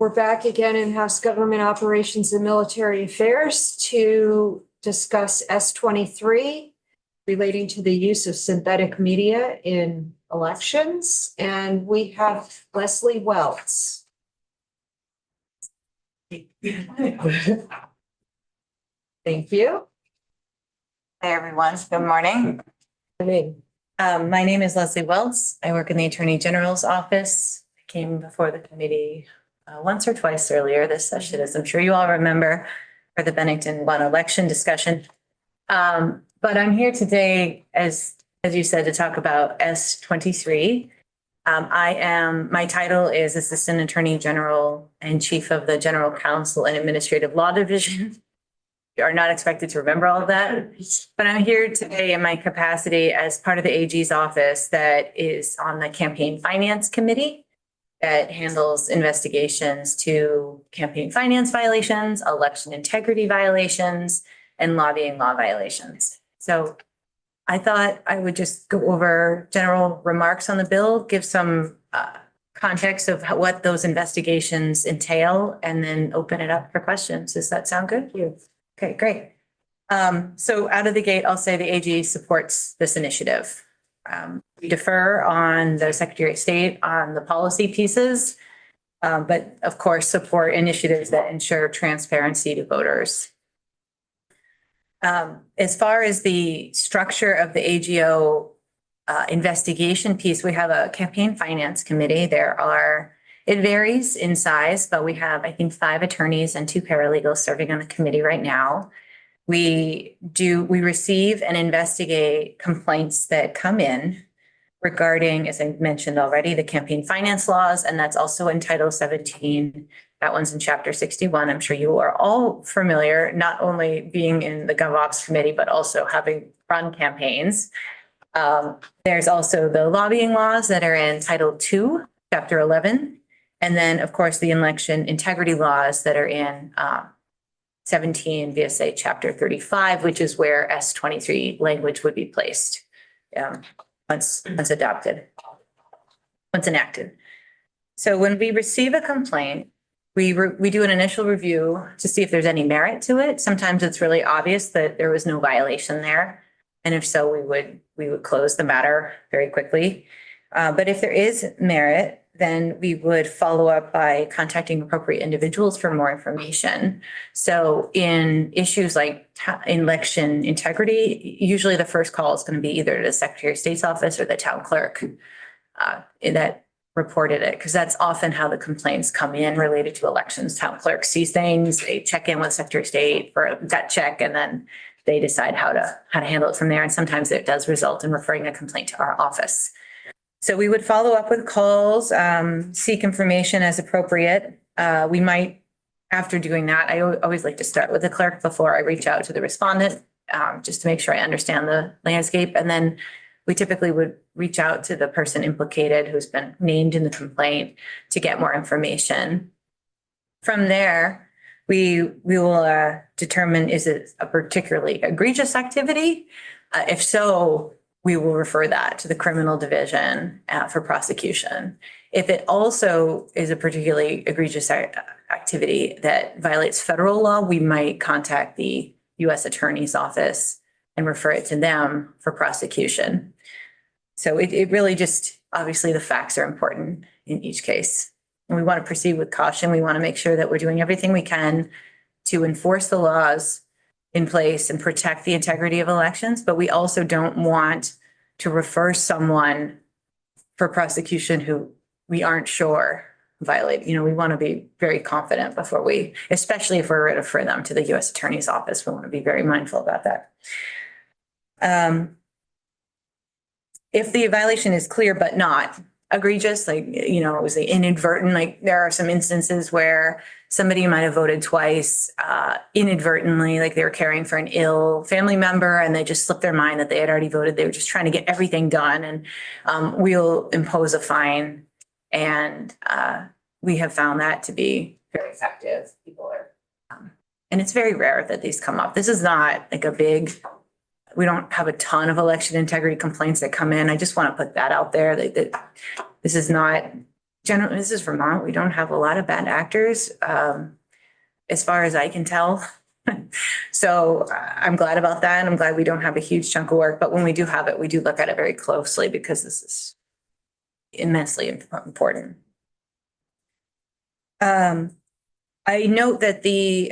We're back again in House Government Operations and Military Affairs to discuss S23 relating to the use of synthetic media in elections. And we have Leslie Welts. Thank you. Hey everyone, good morning. My name is Leslie Welts. I work in the Attorney General's office. I came before the committee once or twice earlier this session, as I'm sure you all remember, for the Bennington 1 election discussion. But I'm here today, as you said, to talk about S23. My title is Assistant Attorney General and Chief of the General Counsel and Administrative Law Division. You are not expected to remember all of that, but I'm here today in my capacity as part of the AG's office that is on the Campaign Finance Committee that handles investigations to campaign finance violations, election integrity violations, and lobbying law violations. So I thought I would just go over general remarks on the bill, give some context of what those investigations entail, and then open it up for questions. Does that sound good? Yeah. Okay, great. So out of the gate, I'll say the AG supports this initiative. We defer on the Secretary of State on the policy pieces, but of course support initiatives that ensure transparency to voters. As far as the structure of the AGO investigation piece, we have a campaign finance committee. It varies in size, but we have, I think, 5 attorneys and 2 paralegals serving on the committee right now. We receive and investigate complaints that come in regarding, as I mentioned already, the campaign finance laws, and that's also in Title 17. That one's in Chapter 61. I'm sure you are all familiar, not only being in the GovOps committee, but also having run campaigns. There's also the lobbying laws that are in Title 2, Chapter 11. And then, of course, the election integrity laws that are in 17 VSA Chapter 35, which is where S23 language would be placed once enacted. So when we receive a complaint, we do an initial review to see if there's any merit to it. Sometimes it's really obvious that there was no violation there. And if so, we would close the matter very quickly. But if there is merit, then we would follow up by contacting appropriate individuals for more information. So in issues like election integrity, usually the first call is going to be either to the Secretary of State's office or the town clerk that reported it, because that's often how the complaints come in related to elections. Town clerk sees things, they check in with Secretary of State for a gut check, and then they decide how to handle it from there. And sometimes it does result in referring a complaint to our office. So we would follow up with calls, seek information as appropriate. We might, after doing that, I always like to start with the clerk before I reach out to the respondent, just to make sure I understand the landscape. And then we typically would reach out to the person implicated who's been named in the complaint to get more information. From there, we will determine, is it a particularly egregious activity? If so, we will refer that to the criminal division for prosecution. If it also is a particularly egregious activity that violates federal law, we might contact the U.S. Attorney's Office and refer it to them for prosecution. So it really just, obviously the facts are important in each case. And we want to proceed with caution. We want to make sure that we're doing everything we can to enforce the laws in place and protect the integrity of elections, but we also don't want to refer someone for prosecution who we aren't sure violate. We want to be very confident before especially if we're to refer them to the U.S. Attorney's Office, we want to be very mindful about that. If the violation is clear but not egregious, it was inadvertent, there are some instances where somebody might have voted twice inadvertently, like they were caring for an ill family member and they just slipped their mind that they had already voted. They were just trying to get everything done, and we'll impose a fine. And we have found that to be very effective. And it's very rare that these come up. This is not like we don't have a ton of election integrity complaints that come in. I just want to put that out there that this is not generally, this is Vermont. We don't have a lot of bad actors, as far as I can tell. So I'm glad about that. I'm glad we don't have a huge chunk of work, but when we do have it, we do look at it very closely because this is immensely important. I note that the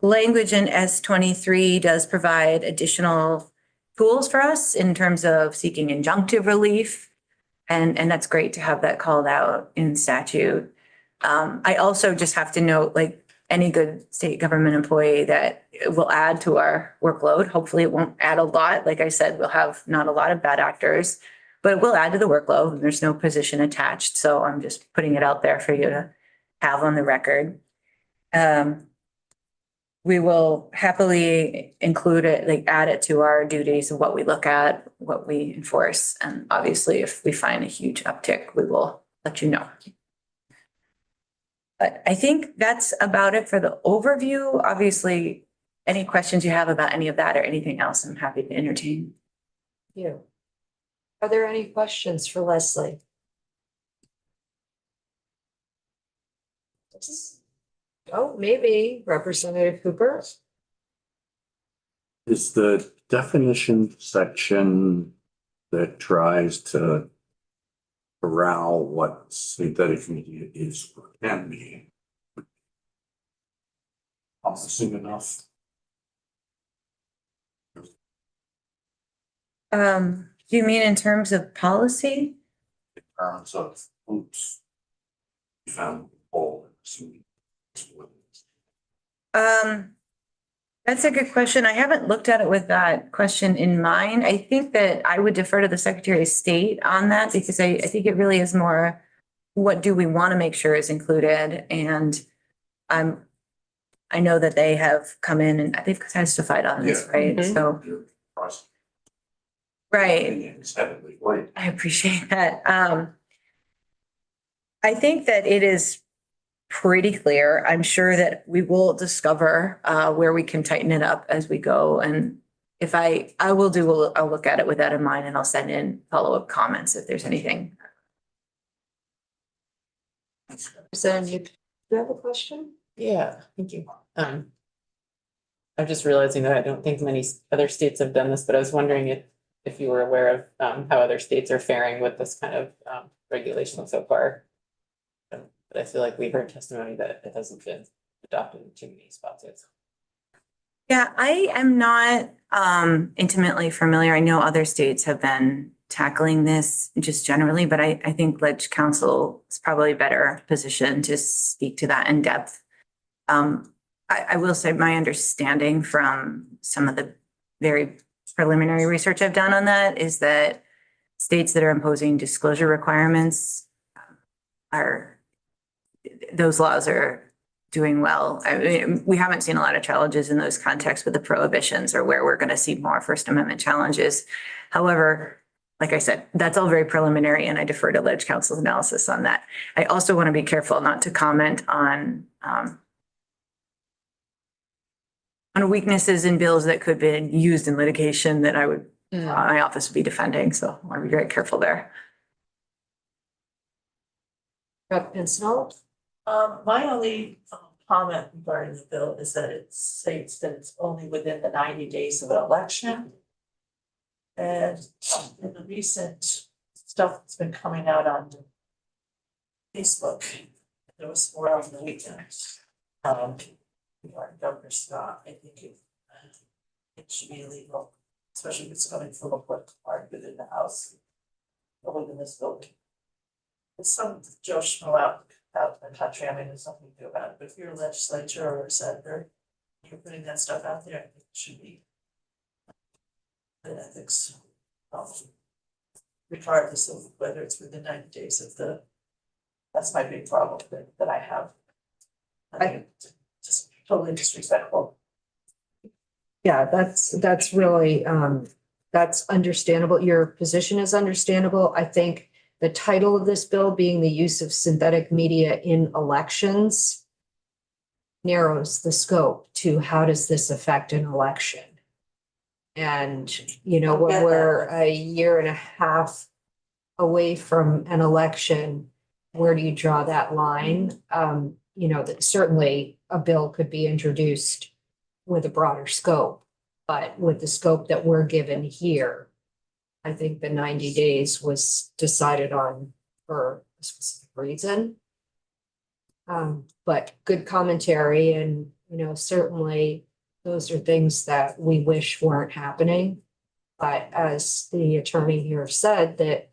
language in S23 does provide additional tools for us in terms of seeking injunctive relief. And that's great to have that called out in statute. I also just have to note, like any good state government employee, that it will add to our workload. Hopefully it won't add a lot. Like I said, we'll have not a lot of bad actors, but it will add to the workload. There's no position attached. So I'm just putting it out there for you to have on the record. We will happily include it, like add it to our duties of what we look at, what we enforce. And obviously, if we find a huge uptick, we will let you know. But I think that's about it for the overview. Obviously, any questions you have about any of that or anything else, I'm happy to entertain. You. Are there any questions for Leslie? Oh, maybe Representative Cooper. Is the definition section that tries to corral what synthetic media is or can be soon enough? Do you mean in terms of policy? In terms of oops, we found all That's a good question. I haven't looked at it with that question in mind. I think that I would defer to the Secretary of State on that because I think it really is more, what do we want to make sure is included? And I know that they have come in and they've testified on this, right? Mhm. So, right. Right. I appreciate that. I think that it is pretty clear. I'm sure that we will discover where we can tighten it up as we go. And if I'll look at it with that in mind and I'll send in follow-up comments if there's anything. Representative, do you have a question? Yeah, thank you. I'm just realizing that I don't think many other states have done this, but I was wondering if you were aware of how other states are faring with this kind of regulation so far. But I feel like we heard testimony that it hasn't been adopted in too many spots yet. Yeah, I am not intimately familiar. I know other states have been tackling this just generally, but I think Ledge Council is probably better positioned to speak to that in depth. I will say my understanding from some of the very preliminary research I've done on that is that states that are imposing disclosure requirements those laws are doing well. I mean, we haven't seen a lot of challenges in those contexts with the prohibitions or where we're going to see more First Amendment challenges. However, like I said, that's all very preliminary and I defer to Ledge Council's analysis on that. I also want to be careful not to comment on weaknesses in bills that could be used in litigation that my office would be defending. So I want to be very careful there. Rep. Pincinel? My only comment regarding the bill is that it states that it's only within the 90 days of an election. And in the recent stuff that's been coming out on Facebook, there was more on the weekend. Regarding Governor Scott, I think it should be illegal, especially if it's coming from a political party within the House or within this building. It's some Joe Schmo out in the country, I mean, there's nothing to do about it, but if you're a legislature or a senator, you're putting that stuff out there, I think it should be an ethics problem, regardless of whether it's within 90 days of that's my big problem that I have. I think it's just totally disrespectful. Yeah, that's really, that's understandable. Your position is understandable. I think the title of this bill being the use of synthetic media in elections narrows the scope to how does this affect an election? And, when we're a year and a half away from an election, where do you draw that line? You know, that certainly a bill could be introduced with a broader scope, but with the scope that we're given here, I think the 90 days was decided on for a specific reason. But good commentary and, you know, certainly those are things that we wish weren't happening. But as the attorney here said, that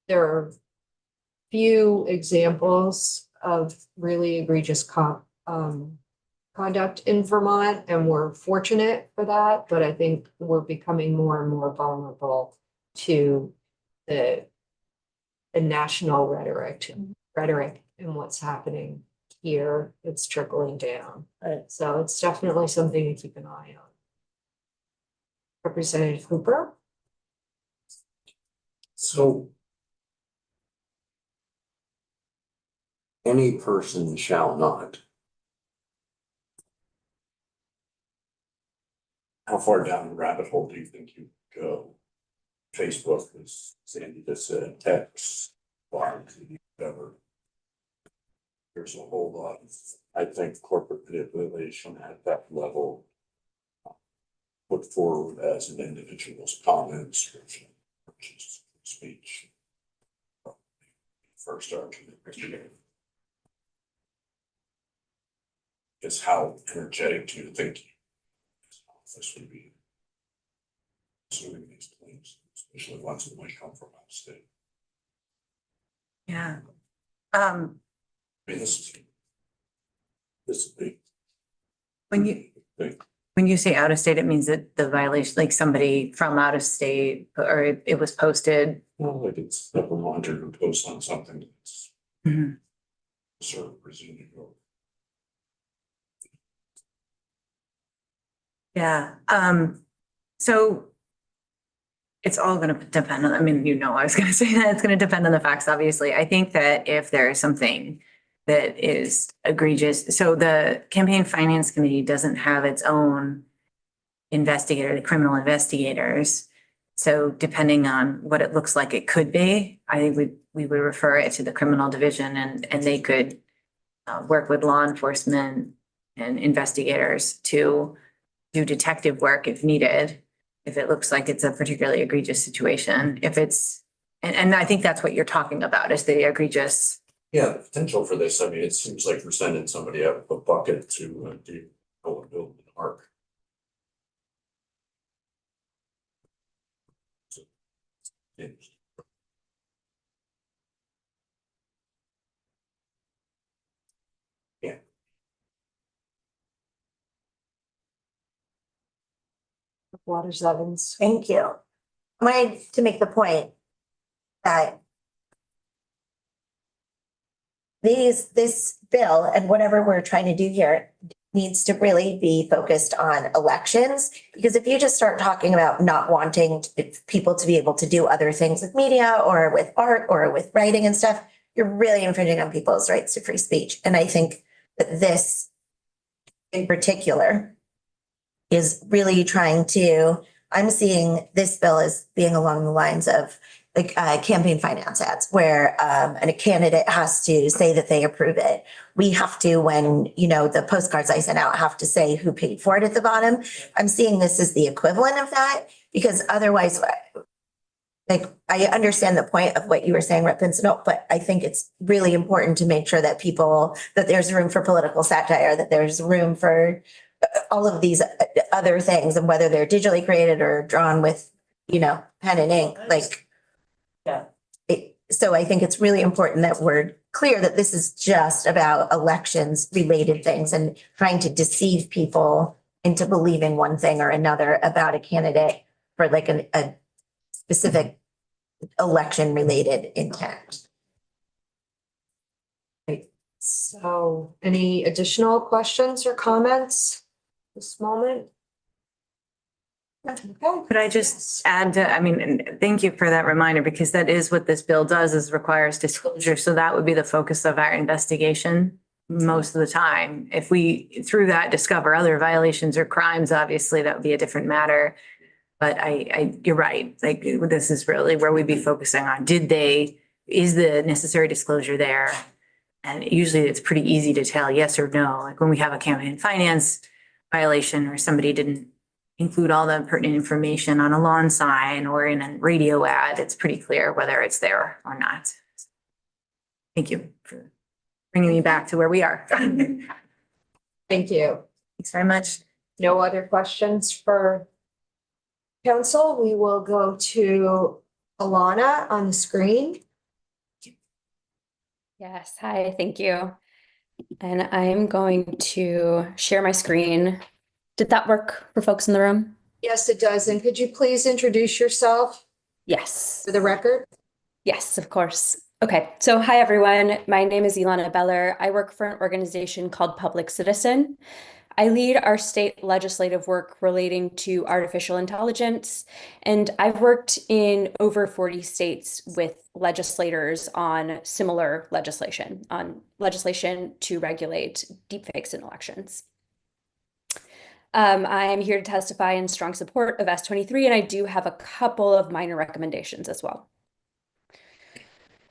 there are few examples of really egregious conduct in Vermont, and we're fortunate for that, but I think we're becoming more and more vulnerable to the national rhetoric and what's happening here. It's trickling down. Right. So it's definitely something to keep an eye on. Representative Hooper? So any person shall not. How far down the rabbit hole do you think you go? Facebook, as Sandy just said, text, blogs, whatever. There's a whole lot of, I think, corporate manipulation at that level. Put forward as an individual's comments, or just speech. First argument is how energetic do you think this would be? Assuming these claims, especially ones that might come from out of state. Yeah. I mean, this is big. When you, Big. when you say out of state, it means that the violation, like somebody from out of state, or it was posted. Well, like it's a reminder to post on something that's Mhm. sort of presumed or Yeah, so it's all gonna depend on, I mean, you know, I was gonna say that it's gonna depend on the facts, obviously. I think that if there is something that is egregious, so the Campaign Finance Committee doesn't have its own investigator, the criminal investigators. So depending on what it looks like it could be, I think we would refer it to the criminal division and they could work with law enforcement and investigators to do detective work if needed, if it looks like it's a particularly egregious situation. If it's, and I think that's what you're talking about is the egregious. yeah, the potential for this, I mean, it seems like we're sending somebody out with a bucket to go and build an ark. So, yeah. Yeah. Waters Evans. Thank you. I wanted to make the point that this bill and whatever we're trying to do here needs to really be focused on elections. Because if you just start talking about not wanting people to be able to do other things with media or with art or with writing and stuff, you're really infringing on people's rights to free speech. And I think that this in particular is really trying to, I'm seeing this bill as being along the lines of like campaign finance ads where a candidate has to say that they approve it. We have to, when, you know, the postcards I sent out have to say who paid for it at the bottom. I'm seeing this as the equivalent of that because otherwise, like, I understand the point of what you were saying, Rep. Pincinel, but I think it's really important to make sure that that there's room for political satire, that there's room for all of these other things, and whether they're digitally created or drawn with, you know, pen and ink, like. Yeah. So I think it's really important that we're clear that this is just about elections related things and trying to deceive people into believing one thing or another about a candidate for like a specific election related intent. So any additional questions or comments this moment? Okay. Could I just add to, I mean, and thank you for that reminder, because that is what this bill does, is requires disclosure. So that would be the focus of our investigation most of the time. If we, through that, discover other violations or crimes, obviously that would be a different matter. But you're right, like this is really where we'd be focusing on, did they is the necessary disclosure there? And usually it's pretty easy to tell yes or no. Like when we have a campaign finance violation or somebody didn't include all the pertinent information on a lawn sign or in a radio ad, it's pretty clear whether it's there or not. Thank you for bringing me back to where we are. Thanks Thank you. very much. No other questions for council? We will go to Alana on the screen. Yes, hi, thank you. And I'm going to share my screen. Did that work for folks in the room? Yes, it does. And could you please introduce yourself Yes. for the record? Yes, of course. Okay, so hi everyone. My name is Ilana Beller. I work for an organization called Public Citizen. I lead our state legislative work relating to artificial intelligence, and I've worked in over 40 states with legislators on similar legislation, to regulate deepfakes in elections. I am here to testify in strong support of S23, and I do have a couple of minor recommendations as well.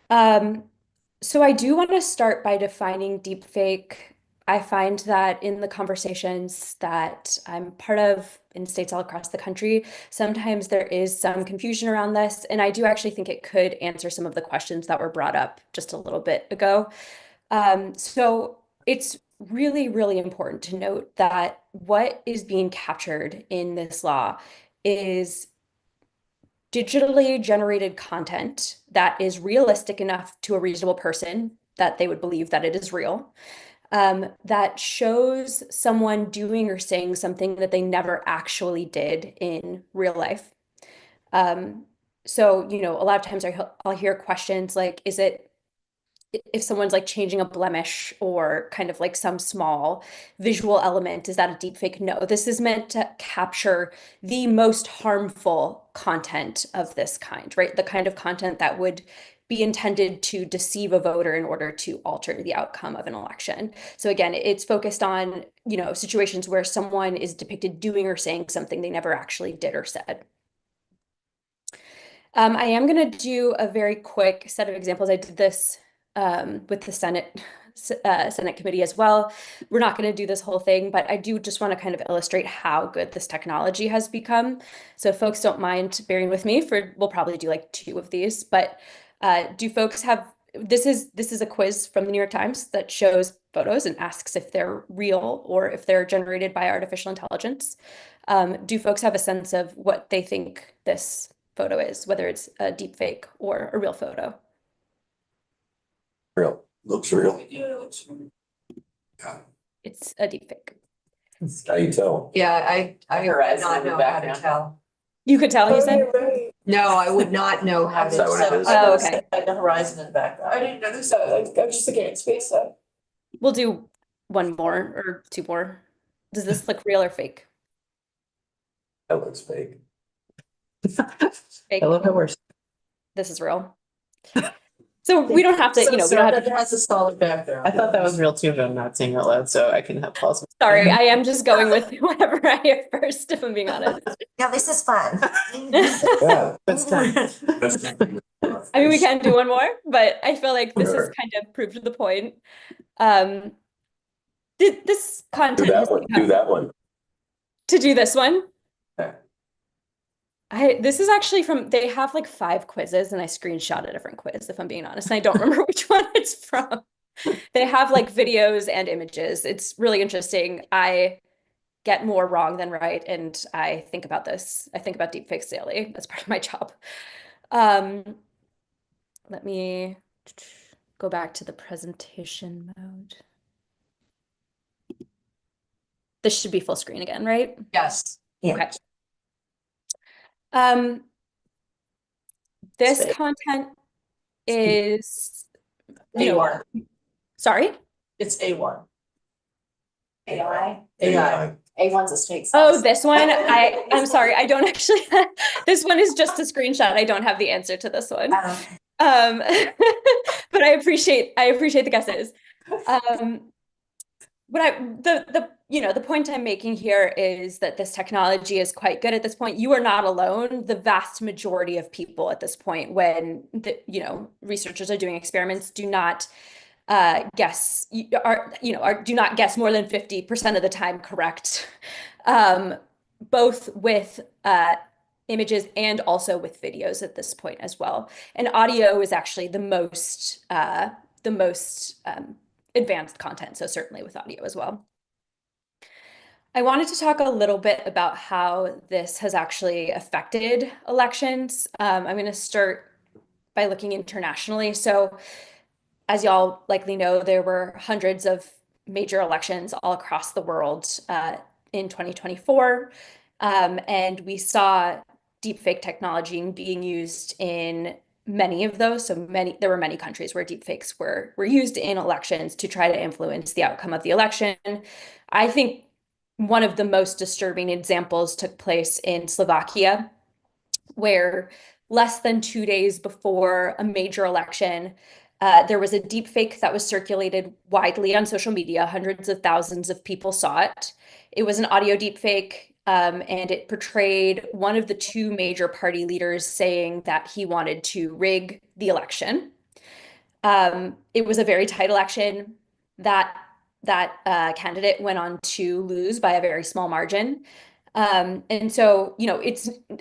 So I do want to start by defining deepfake. I find that in the conversations that I'm part of in states all across the country, sometimes there is some confusion around this, and I do actually think it could answer some of the questions that were brought up just a little bit ago. So it's really, really important to note that what is being captured in this law is digitally generated content that is realistic enough to a reasonable person that they would believe that it is real, that shows someone doing or saying something that they never actually did in real life. So, you know, a lot of times I'll hear questions like, is it, if someone's like changing a blemish or kind of like some small visual element, is that a deepfake? No, this is meant to capture the most harmful content of this kind, right? The kind of content that would be intended to deceive a voter in order to alter the outcome of an election. So again, it's focused on, you know, situations where someone is depicted doing or saying something they never actually did or said. I am going to do a very quick set of examples. I did this with the Senate committee as well. We're not going to do this whole thing, but I do just want to kind of illustrate how good this technology has become. So if folks don't mind bearing with me we'll probably do like 2 of these, but do folks have, this is a quiz from the New York Times that shows photos and asks if they're real or if they're generated by artificial intelligence. Do folks have a sense of what they think this photo is, whether it's a deep fake or a real photo? Real, looks real. It's a deep fake. How you tell? Yeah, I would Horizon not in the know how to background. tell. You could tell, you said? No, I would not know how to Is that what it tell. is? Oh, okay. Like the horizon in the background. I didn't notice that. I was just looking at space. We'll do 1 more or 2 more. Does this look real or fake? That looks fake. Fake. I love how we're. This is real. So we don't have to, you know, we don't have It to. has a solid background. I thought that was real too, but I'm not saying it out loud, so I can have pause. Sorry, I am just going with whatever I hear first, if I'm being honest. Yeah, this is fun. Yeah. That's done. I mean, we can do 1 more, but I feel like this is Sure. kind of proved the point. This Do content that has one, become- do that one. to do this one. Okay. This is actually from, they have like 5 quizzes and I screenshot a different quiz, if I'm being honest, and I don't remember which one it's from. They have like videos and images. It's really interesting. I get more wrong than right, and I think about this. I think about deepfakes daily as part of my job. Let me go back to the presentation mode. This should be full screen again, right? Yes. Yeah. Okay. This Say- content is, you know, A1. sorry? It's A1. AI. AI. A1's a state. Oh, this one, I'm sorry, I don't actually, this one is just a screenshot. I don't have the answer to this one. But I appreciate the guesses. the point I'm making here is that this technology is quite good at this point. You are not alone. The vast majority of people at this point, when researchers are doing experiments, do not do not guess more than 50% of the time correct, both with images and also with videos at this point as well. And audio is actually the most advanced content, so certainly with audio as well. I wanted to talk a little bit about how this has actually affected elections. I'm going to start by looking internationally. So as y'all likely know, there were hundreds of major elections all across the world in 2024. And we saw deepfake technology being used in many of those. So there were many countries where deepfakes were used in elections to try to influence the outcome of the election. I think one of the most disturbing examples took place in Slovakia, where less than 2 days before a major election, there was a deepfake that was circulated widely on social media. Hundreds of thousands of people saw it. It was an audio deepfake, and it portrayed one of the two major party leaders saying that he wanted to rig the election. It was a very tight election. That candidate went on to lose by a very small margin. And so,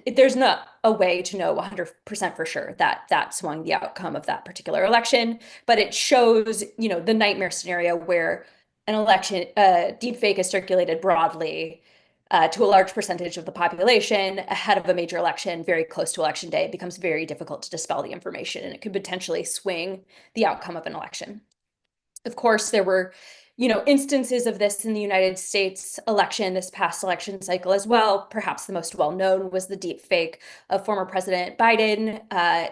there's not a way to know 100% for sure that swung the outcome of that particular election, but it shows, the nightmare scenario where an election, deepfake is circulated broadly to a large percentage of the population ahead of a major election, very close to election day. It becomes very difficult to dispel the information, and it could potentially swing the outcome of an election. Of course, there were instances of this in the United States election, this past election cycle as well. Perhaps the most well-known was the deepfake of former President Biden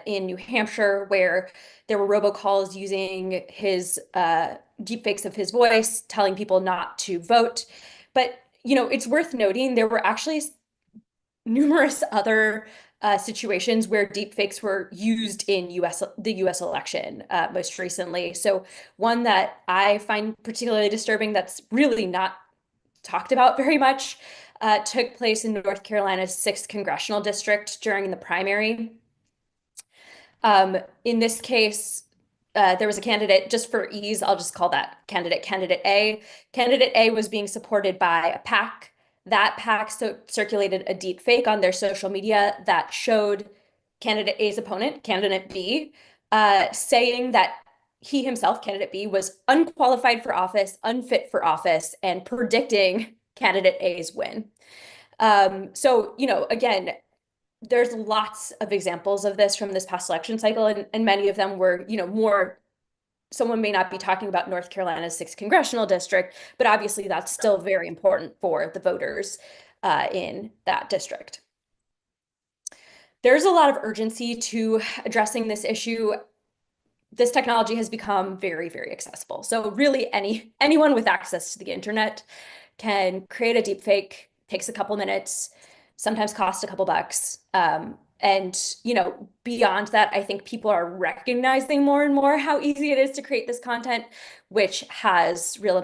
in New Hampshire, where there were robocalls using his deepfakes of his voice, telling people not to vote. But, it's worth noting there were actually numerous other situations where deepfakes were used in the US election most recently. So one that I find particularly disturbing that's really not talked about very much took place in North Carolina's 6th congressional district during the primary. In this case, there was a candidate, just for ease, I'll just call that candidate A. Candidate A was being supported by a PAC. That PAC circulated a deep fake on their social media that showed candidate A's opponent, candidate B, saying that he himself, candidate B, was unqualified for office, unfit for office, and predicting candidate A's win. So, again, there's lots of examples of this from this past election cycle, and many of them were, more. Someone may not be talking about North Carolina's 6th congressional district, but obviously that's still very important for the voters in that district. There's a lot of urgency to addressing this issue. This technology has become very, very accessible. So really anyone with access to the internet can create a deepfake, takes a couple minutes, sometimes costs a couple bucks. And, beyond that, I think people are recognizing more and more how easy it is to create this content, which has real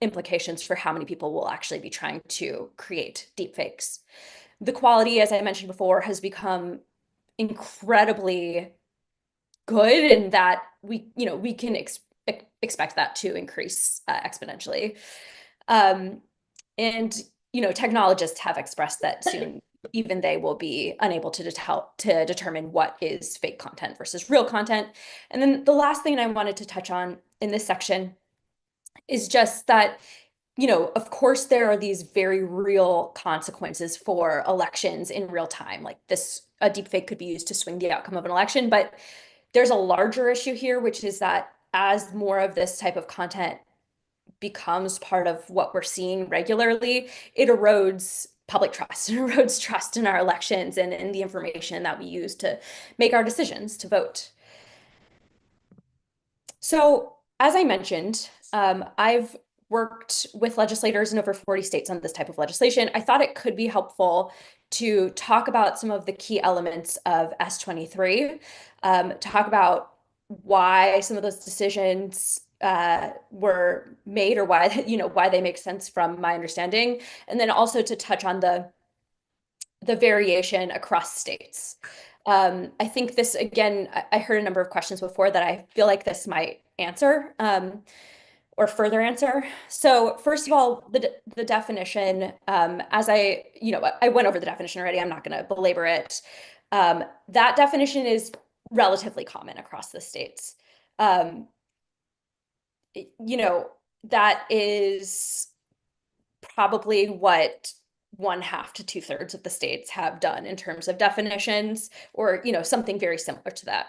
implications for how many people will actually be trying to create deepfakes. The quality, as I mentioned before, has become incredibly good, and that we can expect that to increase exponentially. And, technologists have expressed that soon even they will be unable to determine what is fake content versus real content. And then the last thing I wanted to touch on in this section is just that, of course, there are these very real consequences for elections in real time. Like a deepfake could be used to swing the outcome of an election, but there's a larger issue here, which is that as more of this type of content becomes part of what we're seeing regularly, it erodes public trust and erodes trust in our elections and in the information that we use to make our decisions to vote. So, as I mentioned, I've worked with legislators in over 40 states on this type of legislation. I thought it could be helpful to talk about some of the key elements of S23, talk about why some of those decisions were made, or why, why they make sense from my understanding. And then also to touch on the variation across states. I think this, again, I heard a number of questions before that I feel like this might answer, or further answer. So first of all, the definition, as I went over the definition already, I'm not going to belabor it. That definition is relatively common across the states. That is probably what 1/2 to 2/3 of the states have done in terms of definitions, or something very similar to that.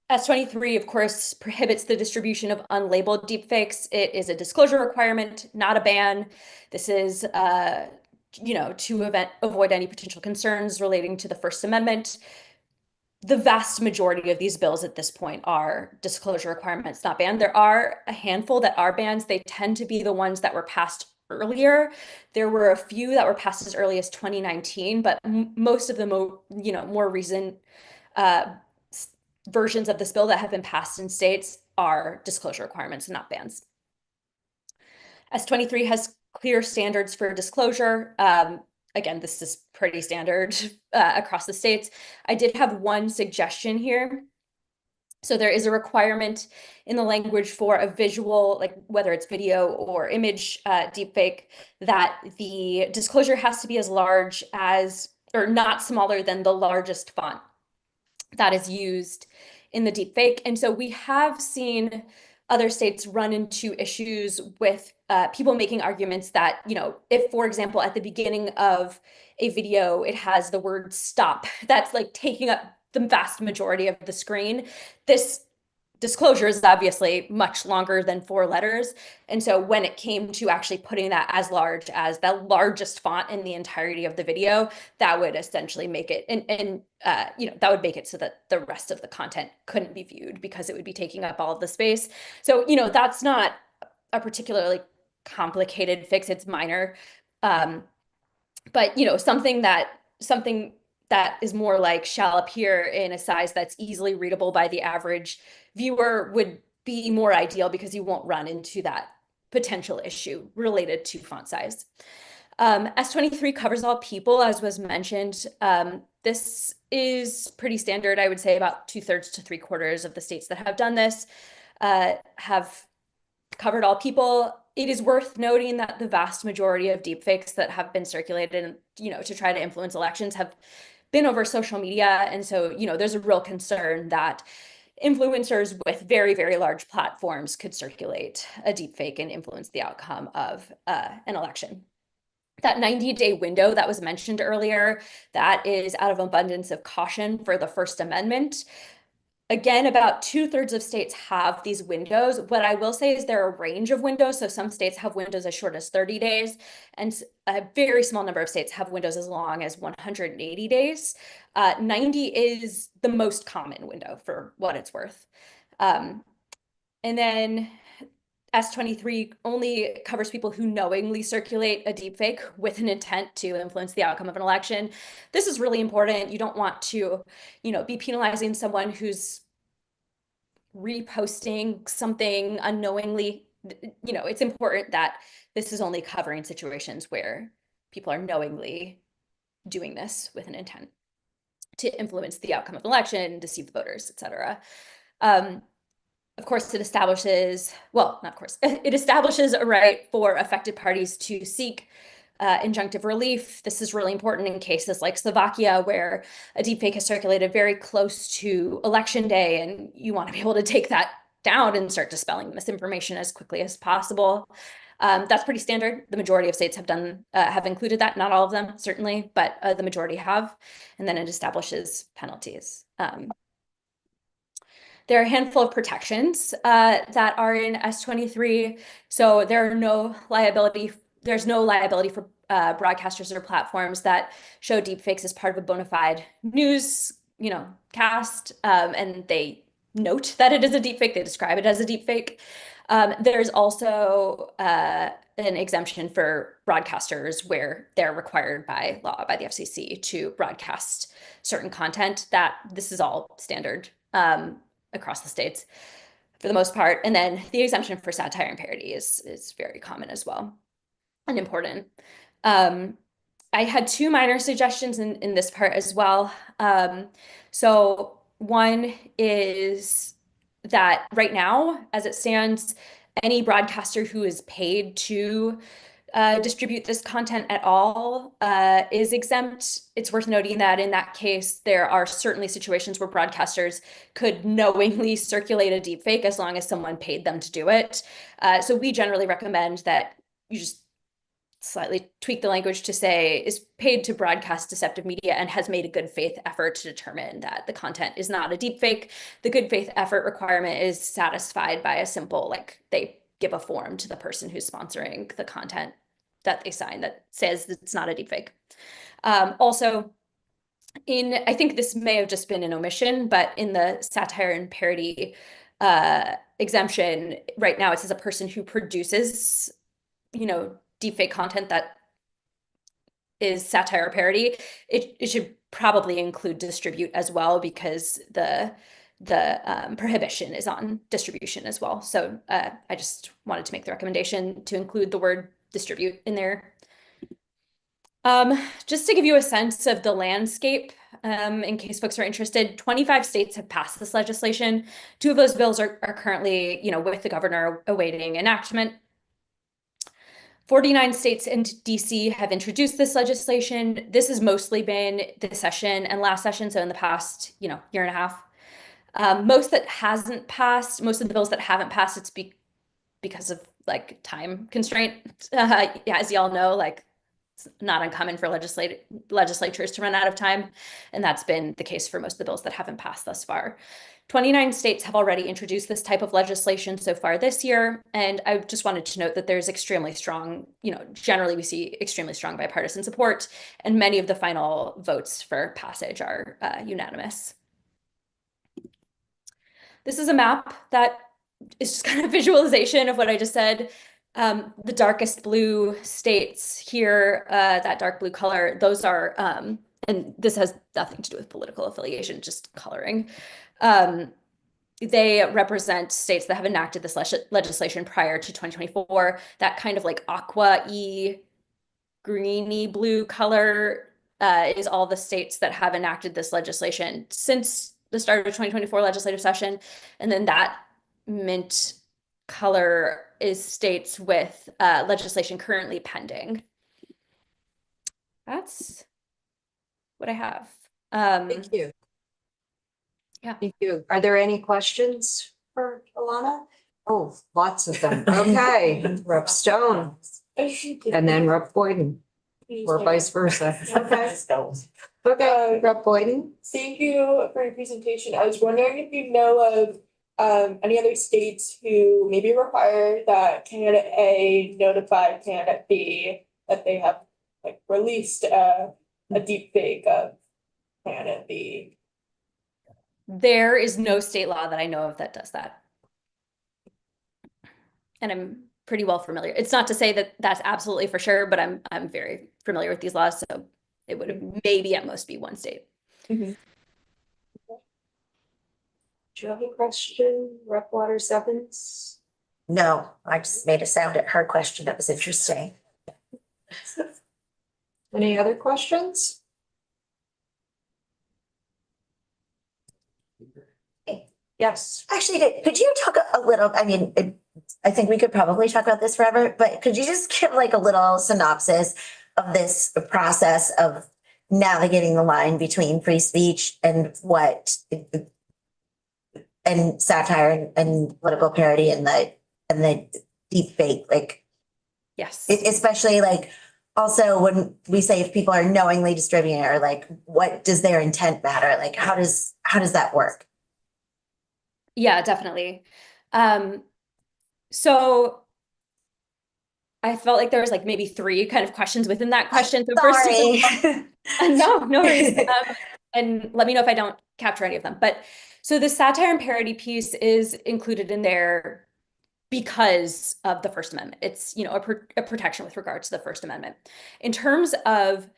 S23, of course, prohibits the distribution of unlabeled deepfakes. It is a disclosure requirement, not a ban. This is to avoid any potential concerns relating to the First Amendment. The vast majority of these bills at this point are disclosure requirements, not banned. There are a handful that are bans. They tend to be the ones that were passed earlier. There were a few that were passed as early as 2019, but most of the more recent versions of this bill that have been passed in states are disclosure requirements, not bans. S23 has clear standards for disclosure. Again, this is pretty standard across the states. I did have one suggestion here. So there is a requirement in the language for a visual, like whether it's video or image deepfake, that the disclosure has to be as large as, or not smaller than, the largest font that is used in the deepfake. And so we have seen other states run into issues with people making arguments that, if, for example, at the beginning of a video, it has the word stop, that's like taking up the vast majority of the screen. This disclosure is obviously much longer than 4 letters. And so when it came to actually putting that as large as the largest font in the entirety of the video, that would essentially make it, that would make it so that the rest of the content couldn't be viewed because it would be taking up all of the space. So, that's not a particularly complicated fix, it's minor. But, something that is more like shall appear in a size that's easily readable by the average viewer would be more ideal, because you won't run into that potential issue related to font size. S23 covers all people, as was mentioned. This is pretty standard. I would say about 2/3 to 3/4 of the states that have done this have covered all people. It is worth noting that the vast majority of deepfakes that have been circulated, to try to influence elections have been over social media. And so, there's a real concern that influencers with very, very large platforms could circulate a deepfake and influence the outcome of an election. That 90-day window that was mentioned earlier, that is out of abundance of caution for the First Amendment. Again, about 2/3 of states have these windows. What I will say is there are a range of windows. So some states have windows as short as 30 days, and a very small number of states have windows as long as 180 days. 90 is the most common window, for what it's worth. And then S23 only covers people who knowingly circulate a deepfake with an intent to influence the outcome of an election. This is really important. You don't want to, be penalizing someone who's reposting something unknowingly. It's important that this is only covering situations where people are knowingly doing this with an intent to influence the outcome of an election, deceive the voters, etc. Of course, it establishes, well, not of course, it establishes a right for affected parties to seek injunctive relief. This is really important in cases like Slovakia, where a deepfake has circulated very close to election day, and you want to be able to take that down and start dispelling misinformation as quickly as possible. That's pretty standard. The majority of states have included that, not all of them, certainly, but the majority have. And then it establishes penalties. There are a handful of protections that are in S23. So there's no liability for broadcasters or platforms that show deepfakes as part of a bona fide news, cast, and they note that it is a deepfake. They describe it as a deepfake. There's also an exemption for broadcasters where they're required by law, by the FCC, to broadcast certain content. That this is all standard across the states. for the most part. And then the exemption for satire and parody is very common as well and important. I had two minor suggestions in this part as well. So one is that right now, as it stands, any broadcaster who is paid to distribute this content at all is exempt. It's worth noting that in that case, there are certainly situations where broadcasters could knowingly circulate a deepfake as long as someone paid them to do it. So we generally recommend that you just slightly tweak the language to say is paid to broadcast deceptive media and has made a good faith effort to determine that the content is not a deepfake. The good faith effort requirement is satisfied by a simple, like they give a form to the person who's sponsoring the content that they sign that says it's not a deepfake. Also, I think this may have just been an omission, but in the satire and parody exemption, right now it says a person who produces, deepfake content that is satire or parody. It should probably include distribute as well, because the prohibition is on distribution as well. So I just wanted to make the recommendation to include the word distribute in there. Just to give you a sense of the landscape, in case folks are interested, 25 states have passed this legislation. 2 of those bills are currently, with the governor awaiting enactment. 49 states and DC have introduced this legislation. This has mostly been this session and last session, so in the past, year and a half. Most of the bills that haven't passed, it's because of like time constraint. As y'all know, it's not uncommon for legislatures to run out of time, and that's been the case for most of the bills that haven't passed thus far. 29 states have already introduced this type of legislation so far this year, and I just wanted to note that there's extremely strong, generally we see extremely strong bipartisan support, and many of the final votes for passage are unanimous. This is a map that is just kind of visualization of what I just said. The darkest blue states here, that dark blue color, those are, and this has nothing to do with political affiliation, just coloring. They represent states that have enacted this legislation prior to 2024. That kind of like aqua-y, greeny blue color is all the states that have enacted this legislation since the start of 2024 legislative session. And then that mint color is states with legislation currently pending. That's what I have. Thank you. Yeah. Thank you. Are there any questions for Alana? Oh, lots of them. Okay, Rep. Stone and then Rep. Boyden, or vice versa. Okay. Okay, Rep. Boyden. Thank you for your presentation. I was wondering if you know of any other states who maybe require that candidate A notify candidate B that they have like released a deep fake of candidate B. There is no state law that I know of that does that. And I'm pretty well familiar. It's not to say that that's absolutely for sure, but I'm very familiar with these laws, so it would maybe at most be one state. Do you have a question, Rep. Waters Evans? No, I just made a sound at her question. That was interesting. Any other questions? Yes. Actually, could you talk a little, I think we could probably talk about this forever, but could you just give like a little synopsis of this process of navigating the line between free speech and and satire and political parody and the deep fake, like, Yes. especially like also when we say if people are knowingly distributing it, or like, what does their intent matter? Like, how does that work? Yeah, definitely. So I felt like there was like maybe 3 kind of questions within that question. So Sorry. no worries. And let me know if I don't capture any of them. But so the satire and parody piece is included in there because of the First Amendment. It's, a protection with regard to the First Amendment. In terms of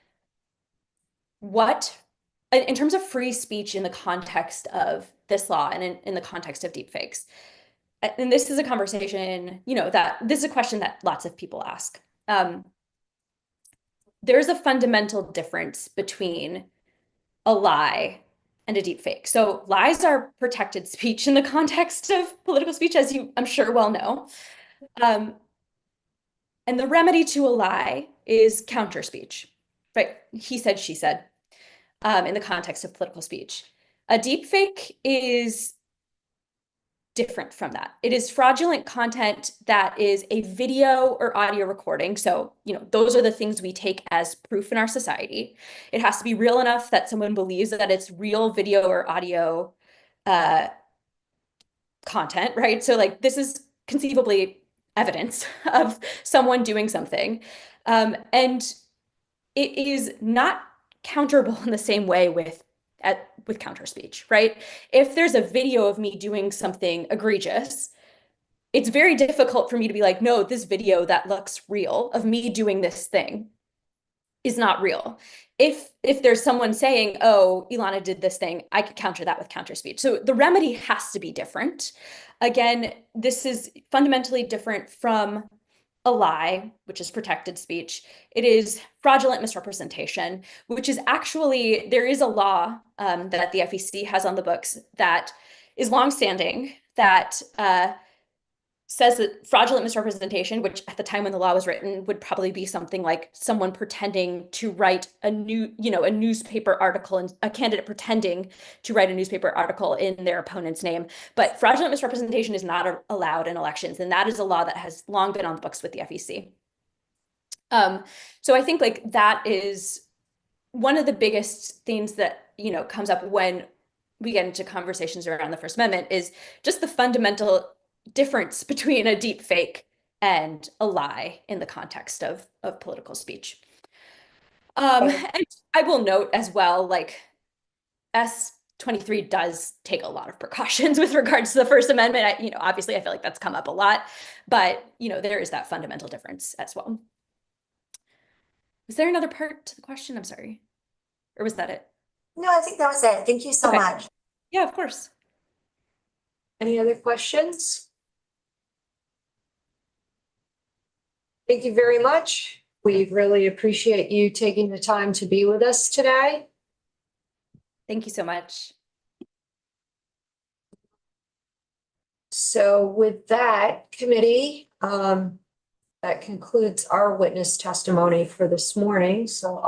free speech in the context of this law and in the context of deepfakes, and this is a conversation, that this is a question that lots of people ask. There's a fundamental difference between a lie and a deep fake. So lies are protected speech in the context of political speech, as you, I'm sure, well know. And the remedy to a lie is counter speech, right? He said, she said, in the context of political speech. A deep fake is different from that. It is fraudulent content that is a video or audio recording. So, those are the things we take as proof in our society. It has to be real enough that someone believes that it's real video or audio content, right? So like this is conceivably evidence of someone doing something. And it is not counterable in the same way with counter speech, right? If there's a video of me doing something egregious, it's very difficult for me to be like, no, this video that looks real of me doing this thing is not real. If there's someone saying, oh, Ilana did this thing, I could counter that with counter speech. So the remedy has to be different. Again, this is fundamentally different from a lie, which is protected speech. It is fraudulent misrepresentation, which is actually, there is a law that the FEC has on the books that is longstanding that says that fraudulent misrepresentation, which at the time when the law was written would probably be something like someone pretending to write a newspaper article, and a candidate pretending to write a newspaper article in their opponent's name. But fraudulent misrepresentation is not allowed in elections, and that is a law that has long been on the books with the FEC. So I think like that is one of the biggest things that comes up when we get into conversations around the First Amendment is just the fundamental difference between a deep fake and a lie in the context of political speech. And I will note as well, like S23 does take a lot of precautions with regards to the First Amendment. Obviously I feel like that's come up a lot, but there is that fundamental difference as well. Was there another part to the question? I'm sorry. Or was that it? No, I think that was it. Thank you so much. Yeah, of course. Any other questions? Thank you very much. We really appreciate you taking the time to be with us today. Thank you so much. So with that, committee, that concludes our witness testimony for this morning. So